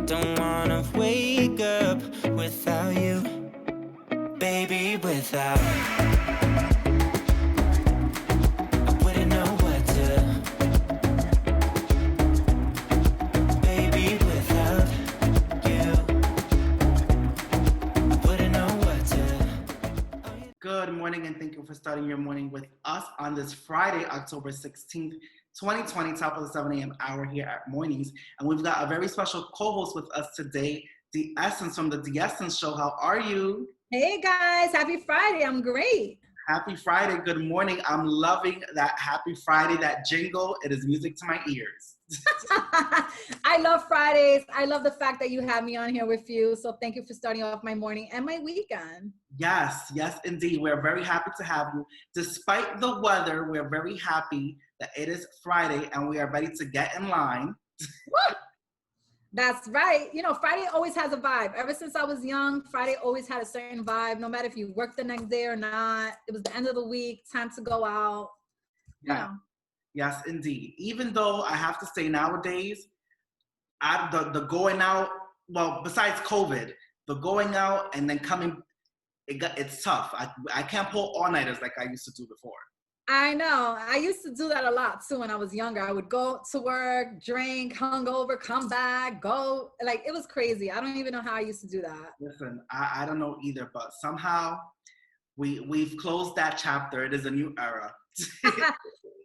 Don't wanna wake up without you, baby, without. I wouldn't know what to, baby, without you. I wouldn't know what to. Good morning, and thank you for starting your morning with us on this Friday, October 16th, 2020, top of the 7 a.m. hour here at Mornings. And we've got a very special co-host with us today, The Essence from the The Essence Show. How are you? Hey guys, happy Friday. I'm great. Happy Friday. Good morning. I'm loving that Happy Friday, that jingle. It is music to my ears. I love Fridays. I love the fact that you have me on here with you. So thank you for starting off my morning and my weekend. Yes, indeed. We're very happy to have you. Despite the weather, we're very happy that it is Friday and we are ready to get in line. That's right. You know, Friday always has a vibe. Ever since I was young, Friday always had a certain vibe, no matter if you work the next day or not. It was the end of the week, time to go out. You know. Yes, indeed. Even though I have to say nowadays, the going out, well, besides COVID, the going out and then coming, it's tough. I can't pull all-nighters like I used to do before. I know. I used to do that a lot too when I was younger. I would go to work, drink, hungover, come back, go. Like, it was crazy. I don't even know how I used to do that. Listen, I don't know either, but somehow we've closed that chapter. It is a new era.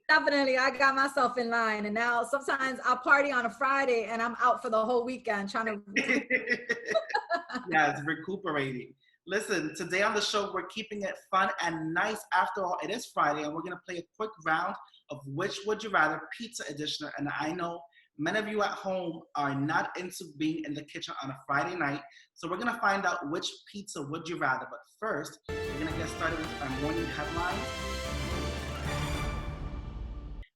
Definitely. I got myself in line. And now sometimes I'll party on a Friday and I'm out for the whole weekend trying to. Yes, recuperating. Listen, today on the show, we're keeping it fun and nice. After all, it is Friday, and we're going to play a quick round of Which Would You Rather Pizza Edition. And I know many of you at home are not into being in the kitchen on a Friday night, so we're going to find out which pizza would you rather. But first, we're going to get started with our morning headlines.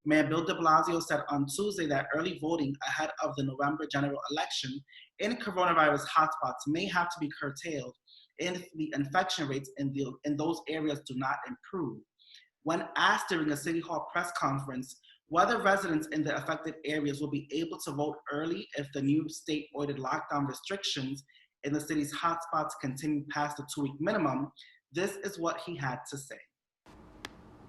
Mayor Bill de Blasio said on Tuesday that early voting ahead of the November general election in coronavirus hotspots may have to be curtailed if the infection rates in those areas do not improve. When asked during a City Hall press conference whether residents in the affected areas will be able to vote early if the new state-ordered lockdown restrictions in the city's hotspots continue past the 2-week minimum, this is what he had to say.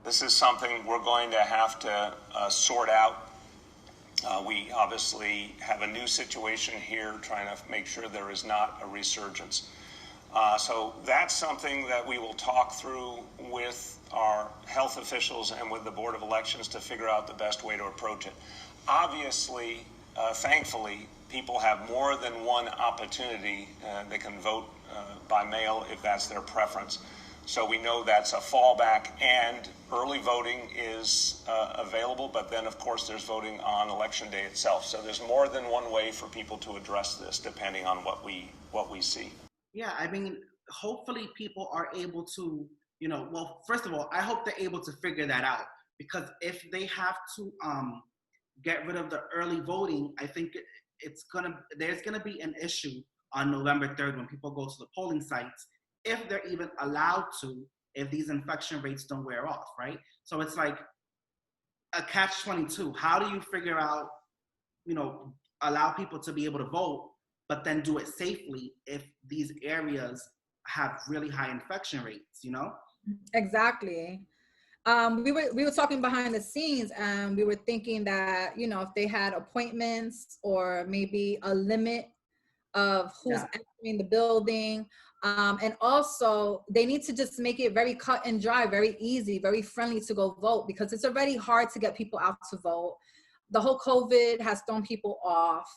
This is something we're going to have to sort out. We obviously have a new situation here, trying to make sure there is not a resurgence. So that's something that we will talk through with our health officials and with the Board of Elections to figure out the best way to approach it. Obviously, thankfully, people have more than one opportunity. They can vote by mail if that's their preference. So we know that's a fallback, and early voting is available, but then of course there's voting on election day itself. So there's more than one way for people to address this depending on what we see. Yeah, I mean, hopefully people are able to, well, first of all, I hope they're able to figure that out, because if they have to get rid of the early voting, I think there's gonna be an issue on November 3rd when people go to the polling sites, if they're even allowed to, if these infection rates don't wear off, right? So it's like a catch-22. How do you figure out, allow people to be able to vote, but then do it safely if these areas have really high infection rates, Exactly. We were talking behind the scenes, and we were thinking that, if they had appointments or maybe a limit of who's entering the building. And also they need to just make it very cut and dry, very easy, very friendly to go vote, because it's already hard to get people out to vote. The whole COVID has thrown people off.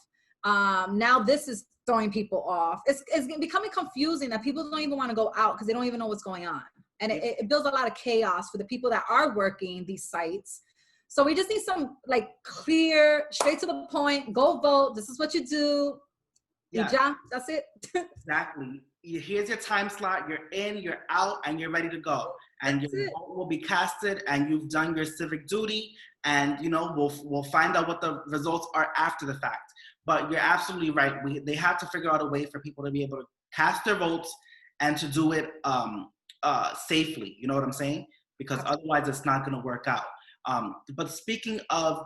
Now this is throwing people off. It's becoming confusing that people don't even want to go out because they don't even know what's going on. And it builds a lot of chaos for the people that are working these sites. So we just need some clear, straight to the point, go vote. This is what you do. Yeah, that's it. Exactly. Here's your time slot. You're in, you're out, and you're ready to go. And your vote will be casted, and you've done your civic duty. And we'll find out what the results are after the fact. But you're absolutely right. They have to figure out a way for people to be able to cast their votes and to do it safely. You know what I'm saying? Because otherwise, it's not going to work out. But speaking of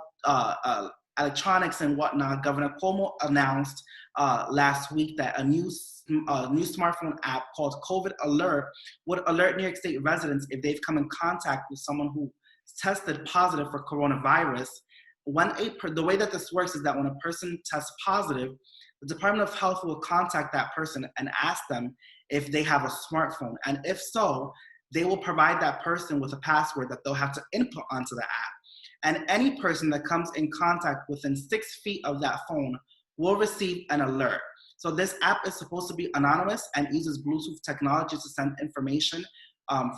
electronics and whatnot, Governor Cuomo announced last week that a new smartphone app called COVID Alert would alert New York State residents if they've come in contact with someone who tested positive for coronavirus. The way that this works is that when a person tests positive, the Department of Health will contact that person and ask them if they have a smartphone. And if so, they will provide that person with a password that they'll have to input onto the app. And any person that comes in contact within 6 feet of that phone will receive an alert. So this app is supposed to be anonymous and uses Bluetooth technology to send information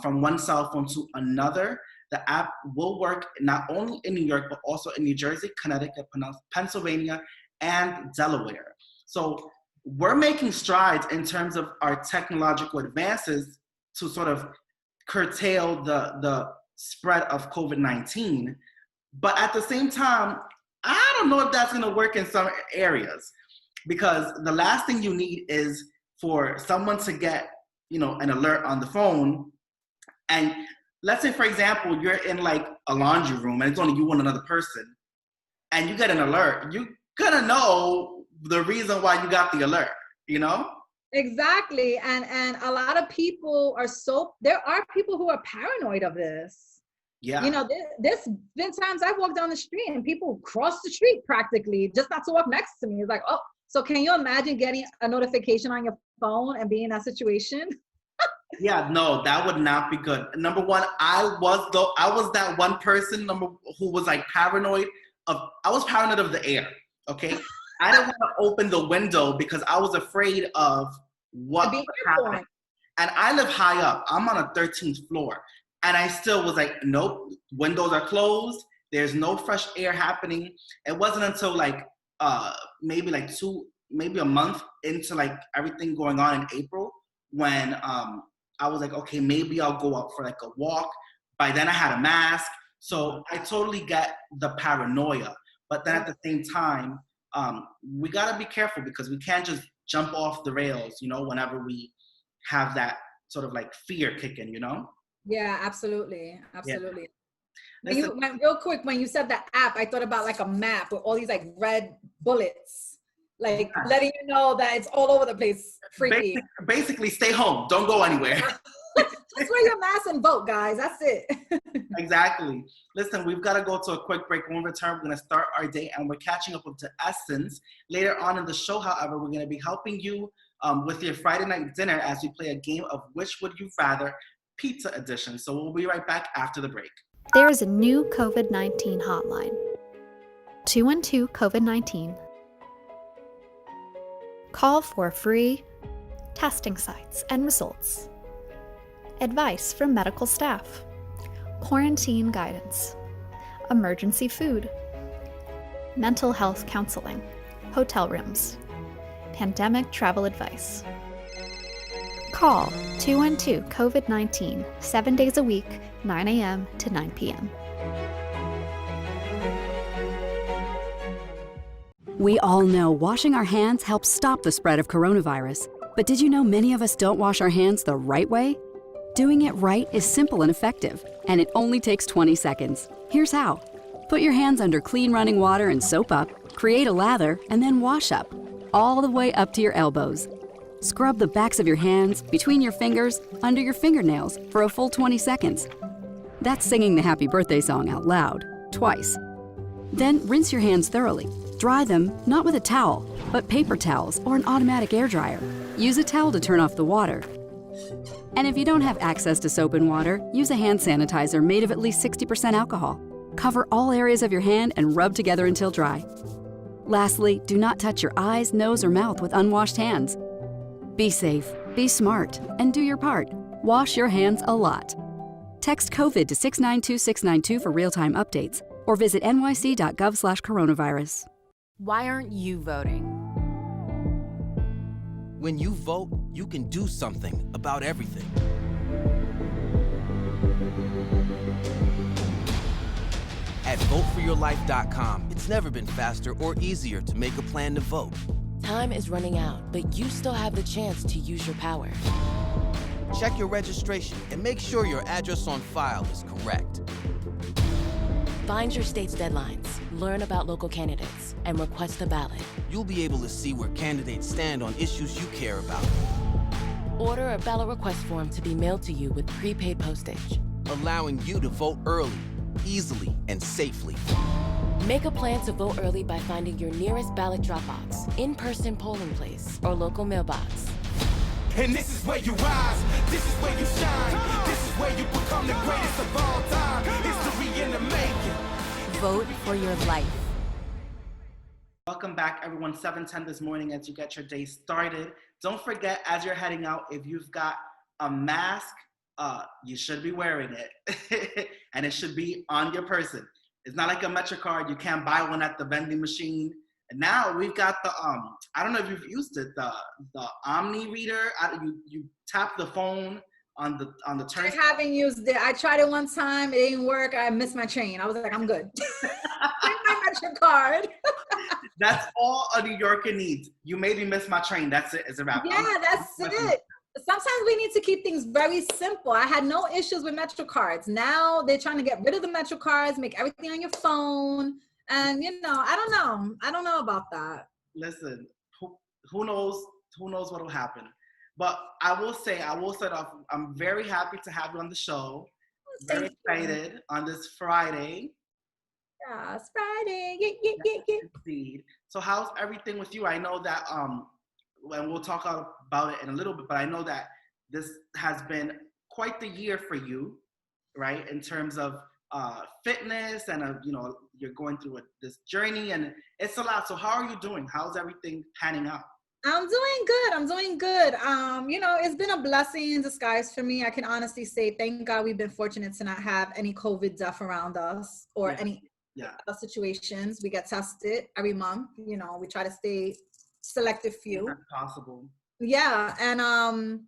from one cell phone to another. The app will work not only in New York, but also in New Jersey, Connecticut, Pennsylvania, and Delaware. So we're making strides in terms of our technological advances to sort of curtail the spread of COVID-19. But at the same time, I don't know if that's gonna work in some areas, because the last thing you need is for someone to get, an alert on the phone. And let's say, for example, you're in like a laundry room and it's only you and another person, and you get an alert. You're gonna know the reason why you got the alert, Exactly. And a lot of people there are people who are paranoid of this. Yeah. There's been times I walk down the street and people cross the street practically just not to walk next to me. It's like, oh, so can you imagine getting a notification on your phone and being in that situation? Yeah, no, that would not be good. Number one, I was that one person who was like paranoid of the air. Okay. I didn't want to open the window because I was afraid of what would happen. And I live high up. I'm on a 13th floor. And I still was like, nope, windows are closed. There's no fresh air happening. It wasn't until like maybe a month into like everything going on in April when I was like, okay, maybe I'll go out for like a walk. By then I had a mask. So I totally get the paranoia. But then at the same time, we gotta be careful because we can't just jump off the rails, whenever we have that sort of like fear kicking, Yeah, absolutely. Absolutely. Yeah. Real quick, when you said the app, I thought about like a map with all these like red bullets, like letting you know that it's all over the place. Freaky. Basically, stay home. Don't go anywhere. Just wear your mask and vote, guys. That's it. Exactly. Listen, we've got to go to a quick break. When we return, we're going to start our day and we're catching up with the Essence. Later on in the show, however, we're going to be helping you with your Friday night dinner as we play a game of Which Would You Rather Pizza Edition. So we'll be right back after the break. There is a new COVID-19 hotline. 212-COVID-19. Call for free testing sites and results, advice from medical staff, quarantine guidance, emergency food, mental health counseling, hotel rooms, pandemic travel advice. Call 212-COVID-19, 7 days a week, 9 a.m. to 9 p.m. We all know washing our hands helps stop the spread of coronavirus. But did you know many of us don't wash our hands the right way? Doing it right is simple and effective, and it only takes 20 seconds. Here's how. Put your hands under clean running water and soap up, create a lather, and then wash up, all the way up to your elbows. Scrub the backs of your hands, between your fingers, under your fingernails for a full 20 seconds. That's singing the happy birthday song out loud, twice. Then rinse your hands thoroughly. Dry them, not with a towel, but paper towels or an automatic air dryer. Use a towel to turn off the water. And if you don't have access to soap and water, use a hand sanitizer made of at least 60% alcohol. Cover all areas of your hand and rub together until dry. Lastly, do not touch your eyes, nose, or mouth with unwashed hands. Be safe, be smart, and do your part. Wash your hands a lot. Text COVID to 692692 for real-time updates, or visit nyc.gov/coronavirus. Why aren't you voting? When you vote, you can do something about everything. At voteforyourlife.com, it's never been faster or easier to make a plan to vote. Time is running out, but you still have the chance to use your power. Check your registration and make sure your address on file is correct. Find your state's deadlines, learn about local candidates, and request a ballot. You'll be able to see where candidates stand on issues you care about, Order a ballot request form to be mailed to you with prepaid postage. allowing you to vote early, easily, and safely. Make a plan to vote early by finding your nearest ballot drop box, in-person polling place, or local mailbox. And this is where you rise, this is where you shine, this is where you become the greatest of all time. History in the making. Vote for your life. Welcome back, everyone. 7:10 this morning as you get your day started. Don't forget, as you're heading out, if you've got a mask, you should be wearing it. And it should be on your person. It's not like a MetroCard. You can't buy one at the vending machine. And now we've got the, I don't know if you've used it, the Omni reader. You tap the phone on the turn. I haven't used it. I tried it one time. It didn't work. I missed my train. I was like, I'm good. Bring my MetroCard. That's all a New Yorker needs. You made me miss my train. That's it. It's a wrap. Yeah, that's it. Sometimes we need to keep things very simple. I had no issues with MetroCards. Now they're trying to get rid of the MetroCards, make everything on your phone. And I don't know about that. Listen, who knows what will happen. But I will start off, I'm very happy to have you on the show. Very excited on this Friday. Yeah, it's Friday. Yeah. Indeed. So how's everything with you? I know that, and we'll talk about it in a little bit, but I know that this has been quite the year for you, right? In terms of fitness and, you're going through this journey and it's a lot. So how are you doing? How's everything panning out? I'm doing good. It's been a blessing in disguise for me. I can honestly say, thank God we've been fortunate to not have any COVID death around us or any other situations. We get tested every month. We try to stay selective few. That's possible. Yeah. And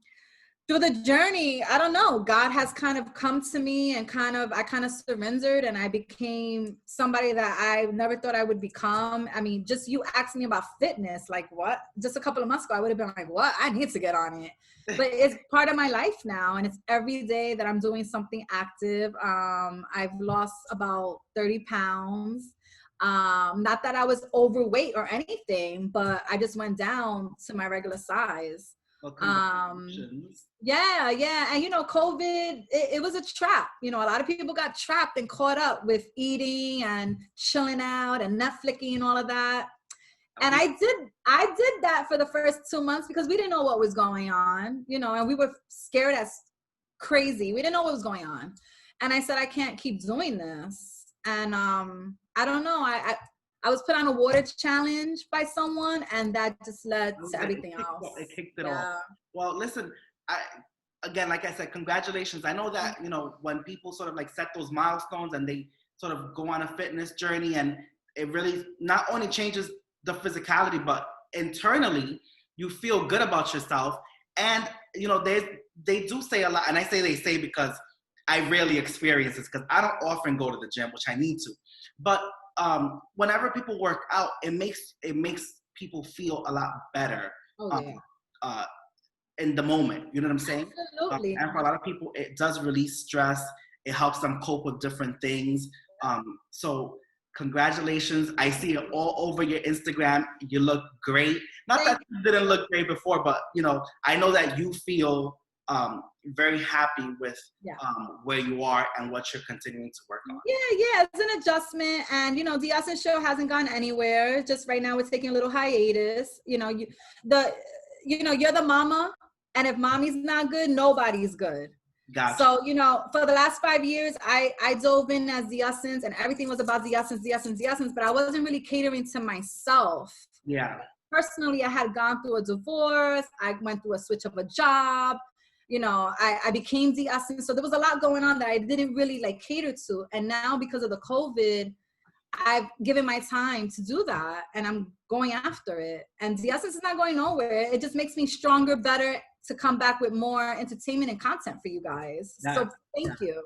through the journey, I don't know, God has kind of come to me and I kind of surrendered and I became somebody that I never thought I would become. I mean, just you asked me about fitness, like what? Just a couple of months ago, I would have been like, what? I need to get on it. But it's part of my life now. And it's every day that I'm doing something active. I've lost about 30 pounds. Not that I was overweight or anything, but I just went down to my regular size. Well, congratulations. Yeah. And COVID, it was a trap. A lot of people got trapped and caught up with eating and chilling out and Netflixing and all of that. And I did that for the first 2 months because we didn't know what was going on, and we were scared as crazy. We didn't know what was going on. And I said, I can't keep doing this. And I don't know. I was put on a water challenge by someone, and that just led to everything else. It kicked it off. Well, listen, again, like I said, congratulations. I know that, when people sort of like set those milestones and they sort of go on a fitness journey, and it really not only changes the physicality, but internally you feel good about yourself. And, they do say a lot, and I say they say because I rarely experience this because I don't often go to the gym, which I need to. But whenever people work out, it makes people feel a lot better in the moment. You know what I'm saying? Absolutely. And for a lot of people, it does release stress. It helps them cope with different things. So congratulations. I see it all over your Instagram. You look great. Not that you didn't look great before, but I know that you feel very happy with where you are and what you're continuing to work on. Yeah, it's an adjustment, and the Essence Show hasn't gone anywhere. Just right now, we're taking a little hiatus. You're the mama, and if mommy's not good, nobody's good. Gotcha. So for the last 5 years, I dove in as the Essence, and everything was about the Essence, but I wasn't really catering to myself. Yeah. Personally, I had gone through a divorce. I went through a switch of a job. I became the Essence. So there was a lot going on that I didn't really cater to. And now because of the COVID, I've given my time to do that and I'm going after it. And the Essence is not going nowhere. It just makes me stronger, better to come back with more entertainment and content for you guys. Yeah. So thank you.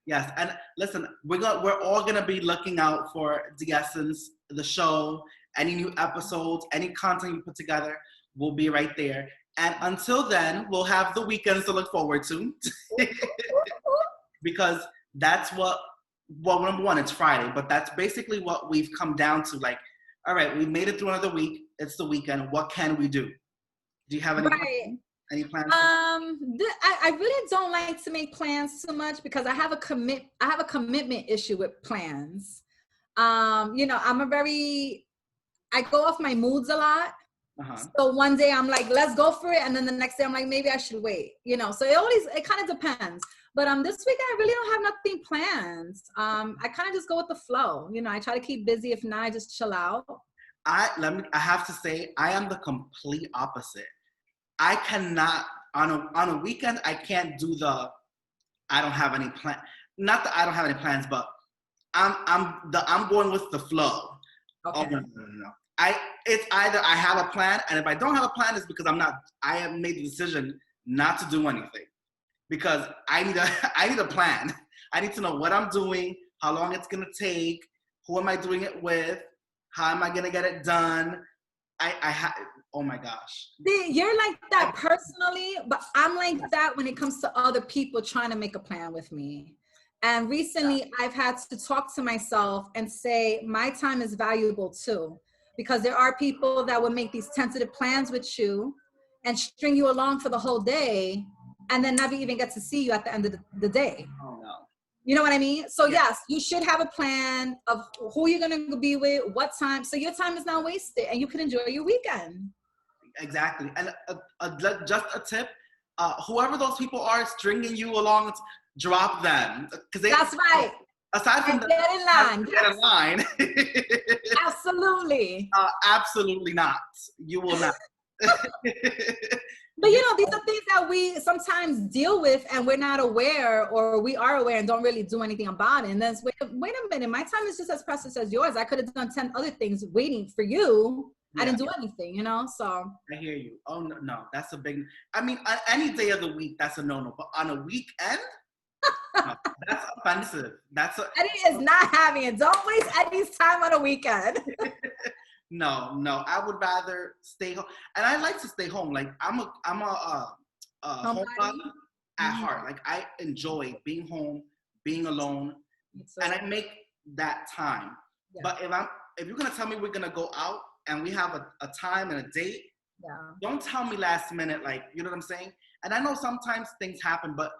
Yes. And listen, we're all going to be looking out for the Essence, the show, any new episodes, any content you put together, we'll be right there. And until then, we'll have the weekends to look forward to because that's what well, number one, it's Friday, but that's basically what we've come down to. Like, all right, we made it through another week. It's the weekend. What can we do? Do you have any Right. any plans? I really don't like to make plans too much because I have a commitment issue with plans. You know, I go off my moods a lot. So one day I'm like, let's go for it. And then the next day I'm like, maybe I should wait, you know, so it kind of depends. But this week I really don't have nothing planned. I kind of just go with the flow. You know, I try to keep busy. If not, I just chill out. I have to say, I am the complete opposite. I cannot, on a weekend, I can't do I don't have any plan. Not that I don't have any plans, but I'm going with the flow. Okay. Oh, no. It's either I have a plan, and if I don't have a plan, it's because I have made the decision not to do anything. Because I need a plan. I need to know what I'm doing, how long it's gonna take, who am I doing it with, how am I gonna get it done. Oh my gosh. You're like that personally, but I'm like that when it comes to other people trying to make a plan with me. And recently I've had to talk to myself and say, my time is valuable too. Because there are people that would make these tentative plans with you and string you along for the whole day and then never even get to see you at the end of the day. Oh no. You know what I mean? So yes, you should have a plan of who you're gonna be with, what time, so your time is not wasted and you can enjoy your weekend. Exactly. And just a tip, whoever those people are stringing you along, drop them. That's right. Aside from get in line. Get in line. Absolutely. Absolutely not. You will not. But you know, these are things that we sometimes deal with and we're not aware, or we are aware and don't really do anything about it. And then wait a minute, my time is just as precious as yours. I could have done 10 other things waiting for you. Yeah. I didn't do anything, you know, so. I hear you. Oh, no, that's a big, I mean, any day of the week, that's a no-no. But on a weekend, no, that's offensive. Eddie is not having it. Don't waste Eddie's time on a weekend. No, I would rather stay home, and I like to stay home. Like I'm a homebody at heart. Like I enjoy being home, being alone, and I make that time. Yeah. But if you're gonna tell me we're gonna go out and we have a time and a date, don't tell me last minute. Like, you know what I'm saying? And I know sometimes things happen, but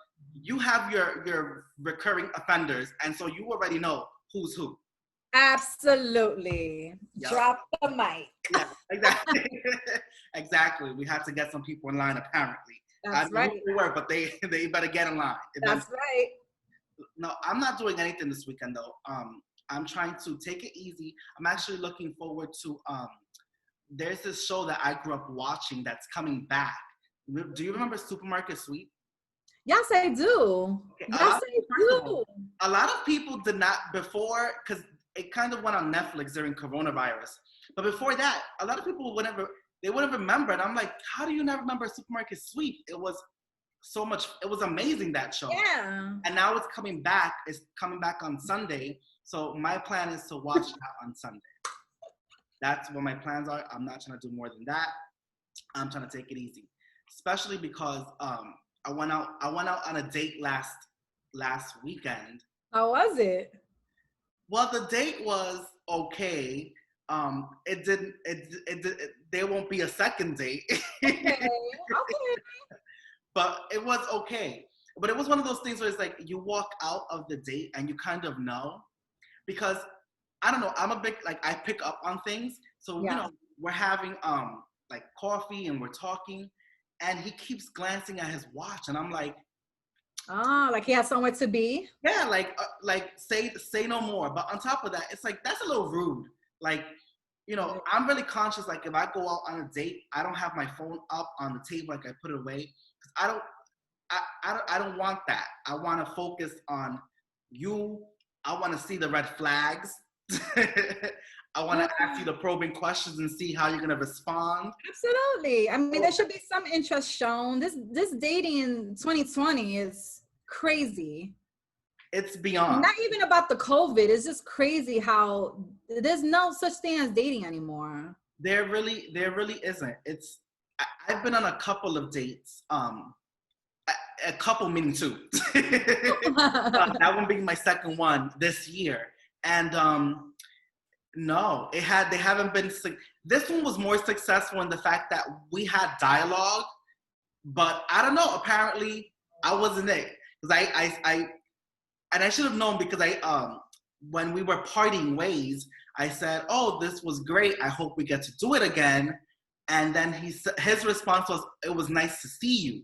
you have your recurring offenders, and so you already know who's who. Absolutely. Yep. Drop the mic. Yeah, exactly. Exactly. We had to get some people in line, apparently. That's right. They were, but they better get in line. That's right. No, I'm not doing anything this weekend though. I'm trying to take it easy. I'm actually looking forward to there's this show that I grew up watching that's coming back. Do you remember Supermarket Sweep? Yes, I do. Okay, yes, I do. A lot of people did not before, because it kind of went on Netflix during coronavirus. But before that, a lot of people wouldn't remember it. I'm like, how do you not remember Supermarket Sweep? It was so much, it was amazing, that show. Yeah. And now it's coming back. It's coming back on Sunday. So my plan is to watch that on Sunday. That's what my plans are. I'm not trying to do more than that. I'm trying to take it easy. Especially because I went out on a date last weekend. How was it? Well, the date was okay. There won't be a second date. Okay. But it was okay. But it was one of those things where it's like you walk out of the date and you kind of know, because I don't know, I'm a big, like, I pick up on things. So, you know, we're having like coffee and we're talking, and he keeps glancing at his watch, and I'm like, oh, like he has somewhere to be? Yeah, like say no more. But on top of that, it's like, that's a little rude. Like, you know, I'm really conscious, like if I go out on a date, I don't have my phone up on the table, like I put it away. Because I don't want that. I want to focus on you. I want to see the red flags. I want to ask you the probing questions and see how you're going to respond. Absolutely. I mean, there should be some interest shown. This dating in 2020 is crazy. It's beyond. Not even about the COVID. It's just crazy how there's no such thing as dating anymore. There really isn't. I've been on a couple of dates. a couple, meaning two. That one being my second one this year. And no, they haven't been, this one was more successful in the fact that we had dialogue, but I don't know, apparently I wasn't it. Because I should have known because when we were parting ways, I said, oh, this was great. I hope we get to do it again. And then his response was, it was nice to see you.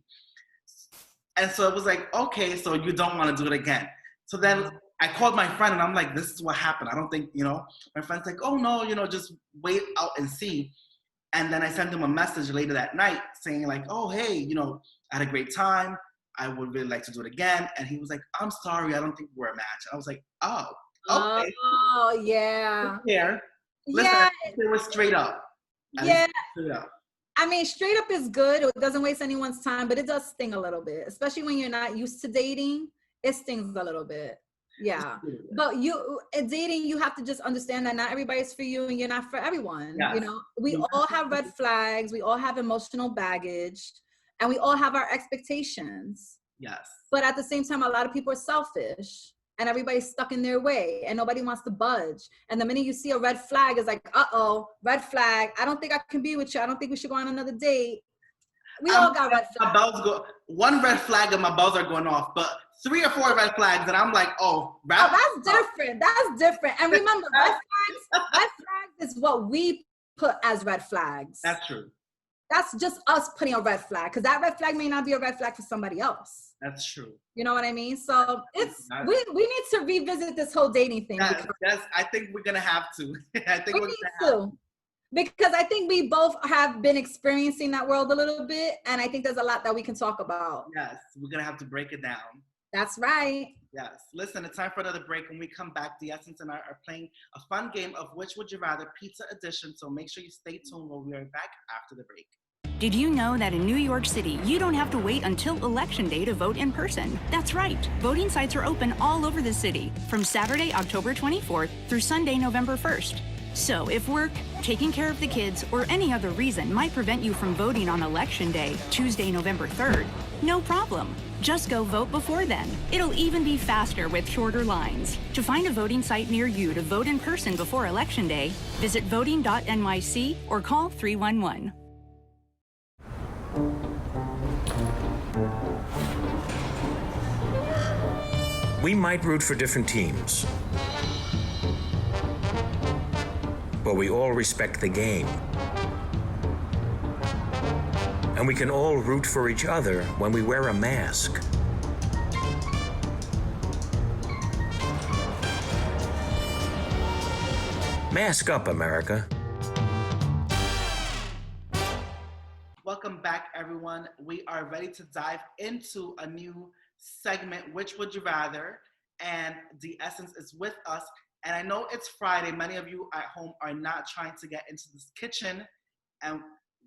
And so it was like, okay, so you don't want to do it again. So then I called my friend and I'm like, this is what happened. I don't think, my friend's like, oh no, just wait out and see. And then I sent him a message later that night saying like, oh, hey, I had a great time. I would really like to do it again. And he was like, I'm sorry, I don't think we're a match. I was like, oh, okay. Oh, yeah. Listen, they were straight up. Yeah. Straight up. I mean, straight up is good. It doesn't waste anyone's time, but it does sting a little bit, especially when you're not used to dating. It stings a little bit. Yeah. But dating, you have to just understand that not everybody's for you and you're not for everyone. Yes. We all have red flags. We all have emotional baggage and we all have our expectations. Yes. But at the same time, a lot of people are selfish and everybody's stuck in their way and nobody wants to budge. And the minute you see a red flag, it's like, uh-oh, red flag. I don't think I can be with you. I don't think we should go on another date. We all got red flags. One red flag and my bells are going off, but 3 or 4 red flags and I'm like, that's different. That's different. And remember, red flags is what we put as red flags. That's true. That's just us putting a red flag because that red flag may not be a red flag for somebody else. That's true. You know what I mean? So we need to revisit this whole dating thing. Yes, I think we're gonna have to. I think we need to. Because I think we both have been experiencing that world a little bit, and I think there's a lot that we can talk about. Yes, we're gonna have to break it down. That's right. Yes. Listen, it's time for another break. When we come back, the Essence and I are playing a fun game of Which Would You Rather Pizza Edition. So make sure you stay tuned. We'll be right back after the break. Did you know that in New York City, you don't have to wait until Election Day to vote in person? That's right. Voting sites are open all over the city from Saturday, October 24th through Sunday, November 1st. So if work, taking care of the kids, or any other reason might prevent you from voting on Election Day, Tuesday, November 3rd, no problem. Just go vote before then. It'll even be faster with shorter lines. To find a voting site near you to vote in person before Election Day, visit voting.nyc or call 311. We might root for different teams, but we all respect the game. And we can all root for each other when we wear a mask. Mask up, America. Welcome back, everyone. We are ready to dive into a new segment, Which Would You Rather? And the Essence is with us. And I know it's Friday. Many of you at home are not trying to get into this kitchen. And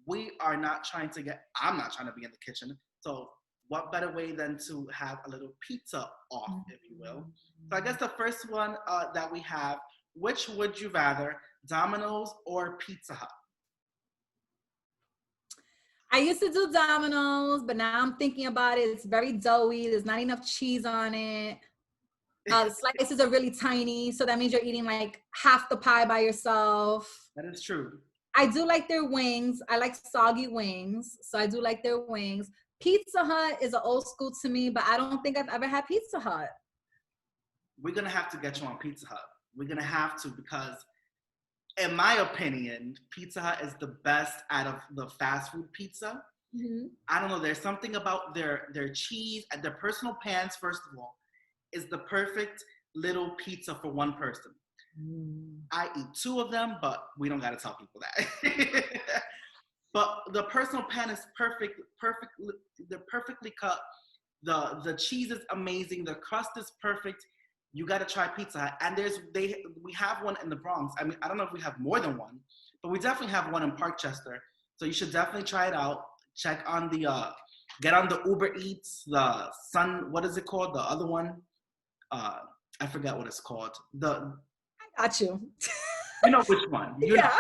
I'm not trying to be in the kitchen. So what better way than to have a little pizza off, if you will. So I guess the first one that we have, which would you rather, Domino's or Pizza Hut? I used to do Domino's, but now I'm thinking about it. It's very doughy. There's not enough cheese on it. The slices are really tiny. So that means you're eating like half the pie by yourself. That is true. I do like their wings. I like soggy wings. So I do like their wings. Pizza Hut is an old school to me, but I don't think I've ever had Pizza Hut. We're going to have to get you on Pizza Hut. We're going to have to because, in my opinion, Pizza Hut is the best out of the fast food pizza. Mm-hmm. I don't know. There's something about their cheese and their personal pans, first of all, is the perfect little pizza for one person. I eat 2 of them, but we don't got to tell people that. But the personal pan is perfect. They're perfectly cut. The cheese is amazing. The crust is perfect. You got to try Pizza Hut. And we have one in the Bronx. I mean, I don't know if we have more than one, but we definitely have one in Parkchester. So you should definitely try it out. Check on get on the Uber Eats, what is it called? The other one? I forgot what it's called. I got you. You know which one. You know.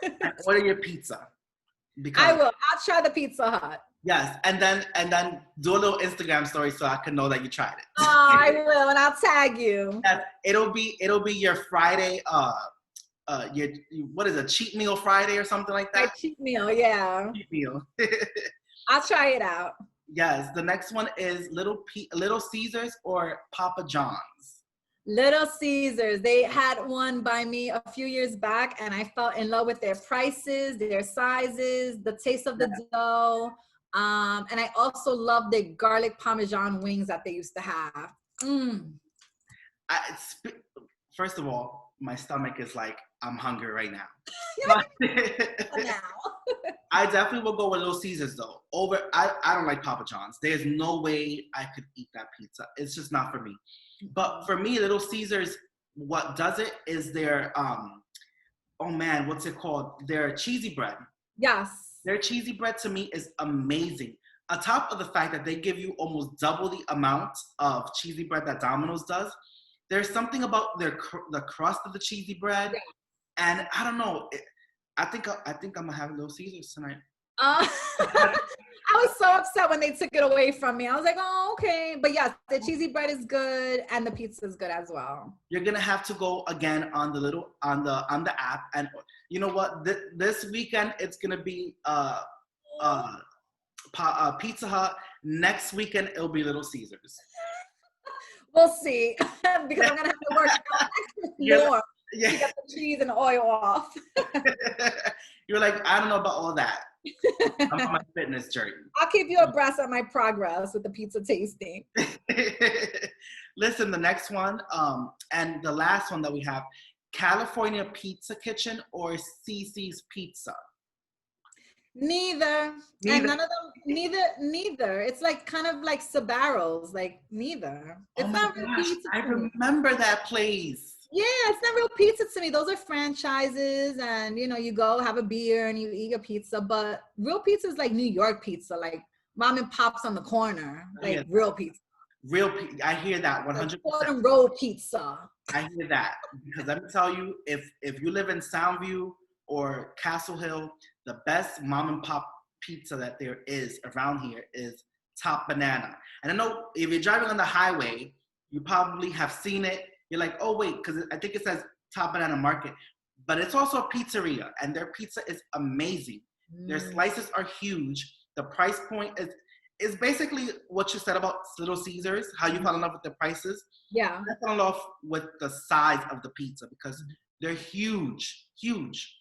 And order your pizza. I will. I'll try the Pizza Hut. Yes, and then do a little Instagram story so I can know that you tried it. Oh, I will, and I'll tag you. Yes, it'll be your Friday. Your what is a cheat meal Friday or something like My that? cheat meal, yeah. Cheat meal. I'll try it out. Yes, the next one is Little Caesars or Papa John's. Little Caesars. They had one by me a few years back, and I fell in love with their prices, their sizes, the taste of the dough. And I also love the garlic parmesan wings that they used to have. First of all, my stomach is like, I'm hungry right now. I definitely will go with Little Caesars though. I don't like Papa John's. There's no way I could eat that pizza. It's just not for me. But for me, Little Caesars, what does it is their oh man, what's it called? Their cheesy bread. Yes. Their cheesy bread to me is amazing. On top of the fact that they give you almost double the amount of cheesy bread that Domino's does, there's something about the crust of the cheesy bread, and I don't know. I think I'm gonna have Little Caesars tonight. I was so upset when they took it away from me. I was like, oh, okay. But yes, the cheesy bread is good and the pizza is good as well. You're gonna have to go again on the app, and you know what? This weekend it's gonna be Pizza Hut. Next weekend it'll be Little Caesars. We'll see, because I'm gonna have to work more to get the cheese and oil off. You're like, I don't know about all that. I'm on my fitness journey. I'll keep you abreast of my progress with the pizza tasting. Listen, the next one, and the last one that we have, California Pizza Kitchen or CiCi's Pizza. Neither. And none of them, neither. It's like kind of like Sbarro's, like neither. It's not real pizza. I remember that place. Yeah, it's not real pizza to me. Those are franchises, and you go have a beer and you eat your pizza. But real pizza is like New York pizza, like mom and pop's on the corner, like real pizza. I hear that 100%. Corner roll pizza. I hear that because let me tell you, if you live in Soundview or Castle Hill, the best mom and pop pizza that there is around here is Top Banana. And I know if you're driving on the highway, you probably have seen it. You're like, oh wait, because I think it says Top Banana Market, but it's also a pizzeria, and their pizza is amazing. Their slices are huge. The price point is basically what you said about Little Caesars, how you fell in love with the prices. Yeah. I fell in love with the size of the pizza because they're huge, huge.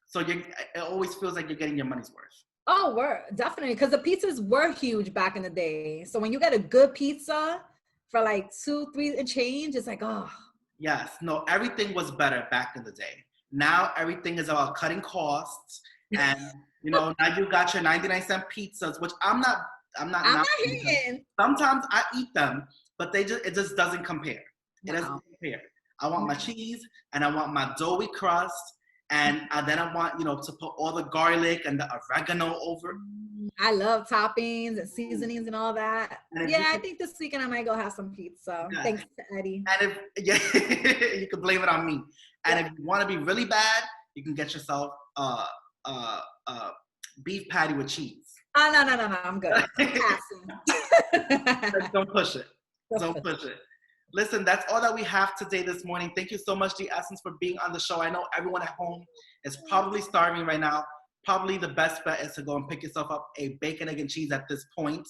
So it always feels like you're getting your money's worth. Oh, definitely, because the pizzas were huge back in the day. So when you get a good pizza for like $2, $3 and change, it's like, oh. Yes, no, everything was better back in the day. Now everything is about cutting costs, and now you got your 99-cent pizzas, which I'm not hating. Sometimes I eat them, but it just doesn't compare. It doesn't compare. I want my cheese, and I want my doughy crust, and then I want to put all the garlic and the oregano over. I love toppings and seasonings and all that. I think this weekend I might go have some pizza. Yeah. Thanks to Eddie. And you can blame it on me. And if you want to be really bad, you can get yourself beef patty with cheese. Oh, no, I'm good. Don't push it. Don't push it. Listen, that's all that we have today this morning. Thank you so much, D Essence, for being on the show. I know everyone at home is probably starving right now. Probably the best bet is to go and pick yourself up a bacon, egg, and cheese at this point.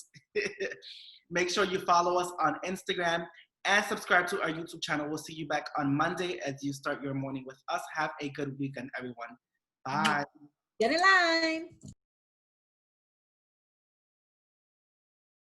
Make sure you follow us on Instagram and subscribe to our YouTube channel. We'll see you back on Monday as you start your morning with us. Have a good weekend, everyone. Bye. Get in line.